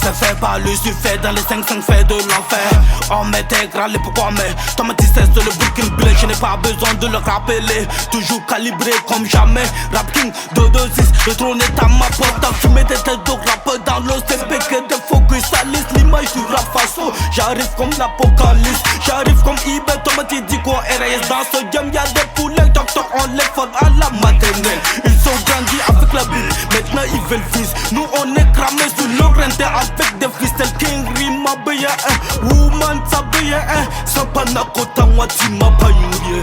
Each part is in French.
fais pas le suffet dans les 5-5 faits de l'enfer. On m'intègre, pourquoi mais toi me dis de le Brooklyn Blade. Je n'ai pas besoin de le rappeler. Toujours calibré comme jamais. Rap King 226, le trône est à ma porte. Fumer des têtes de rap dans l'OCP. Que des focus salissent l'image du rap façon. J'arrive comme l'apocalypse. J'arrive comme eBay. Toi me dis quoi RAS dans ce game. Y'a des poulets, docteur on les forme à la maternelle. Ils sont grandis avec la Bible. Maintenant ils veulent fils. Nous on est cramés sur le renté avec des freestyle King Rima Baya Woman Sabaya Sampanakota Watima Payouye.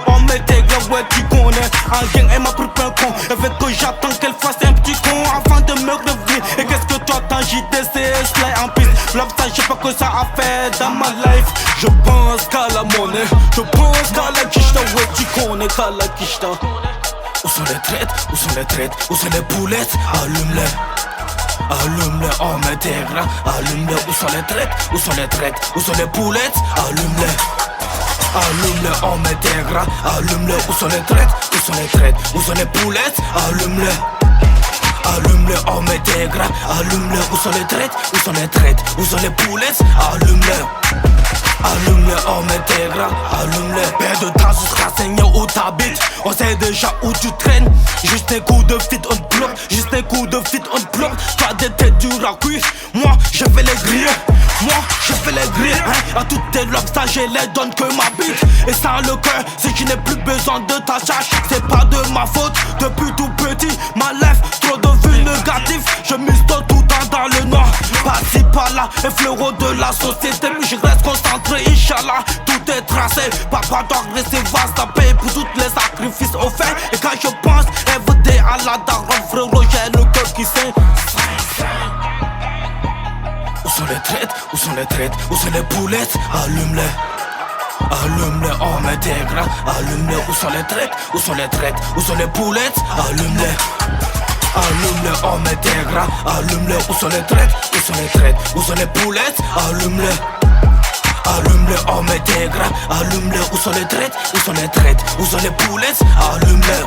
On m'intègre, ouais tu connais. En gang elle m'a pris un con. Elle veut que j'attends qu'elle fasse un petit con avant de me revenir. Et qu'est-ce que toi t'as JDC slide en piste. L'homme ça je sais pas que ça a fait dans ma life. Je pense qu'à la monnaie. Je pense qu'à la kishta. Ouais tu connais qu'à la kishta. Où sont les traites? Où sont les traites? Où sont les poulettes? Allume-les. Allume-les, on m'intègre. Allume-les, où sont les traites? Où sont les traites? Où sont les poulettes? Allume-les. Allume-les, on m'intègre. Allume-les, où sont les traites? Où sont les traites? Où sont les poulettes? Allume-les. Allume-les, on m'intègre. Allume-les, où sont les traites? Où sont les traites? Où sont les poulettes? Allume-les. Allume-les, on m'intègre. Allume-les. Père de temps, ce sera saigné où t'habites. On sait déjà où tu traînes. Juste un coup de fit, on te bloque. Juste un coup de fit, on te bloque. Pas des têtes dures à cuire. Moi, je vais les griller. Moi, je fais les grilles, hein. À toutes tes lobes, ça je les donne que ma bite. Et sans le cœur, si je n'ai plus besoin de ta charge, c'est pas de ma faute. Depuis tout petit, ma life, trop de vues négatives. Je mise tout dans le noir. Par-ci, par-là, un fleureau de la société. Mais je reste concentré, Inch'Allah. Tout est tracé. Papa doit rester vaste à payer pour tous les sacrifices offerts. Et quand je pense, inviter à la daronne, frérot, j'ai le cœur qui saigne. Où sont les traites? Où sont les traites? Où sont les poulettes? Allume-les. Allume-les, on m'intègre. Allume-les, où sont les traites? Où sont les traites? Où sont les poulettes? Allume-les. Allume-les, on m'intègre. Allume-les, où sont les traites? Où sont les traites? Où sont les poulettes? Allume-les. Allume-les, on m'intègre. Allume-les, où sont les traites? Où sont les traites? Où sont les poulettes? Allume-les.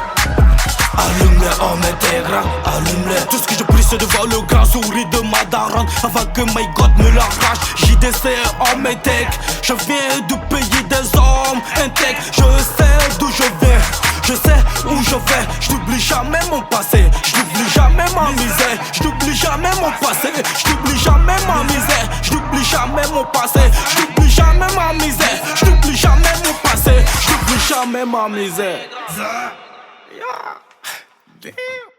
Allume-les, on m'intègre. Allume-les. Tout ce que je prie c'est de voir le grand sourire de ma daronne avant que my God me l'arrache. JDC, on m'intègre. Je viens du pays des hommes intègres. Je sais d'où je viens. Je sais où je vais. Je n'oublie jamais mon passé. Je n'oublie jamais ma misère. Je n'oublie jamais mon passé. Je n'oublie jamais ma misère. Je n'oublie jamais mon passé. Je n'oublie jamais ma misère. Je n'oublie jamais mon passé. Je n'oublie jamais ma misère. Damn.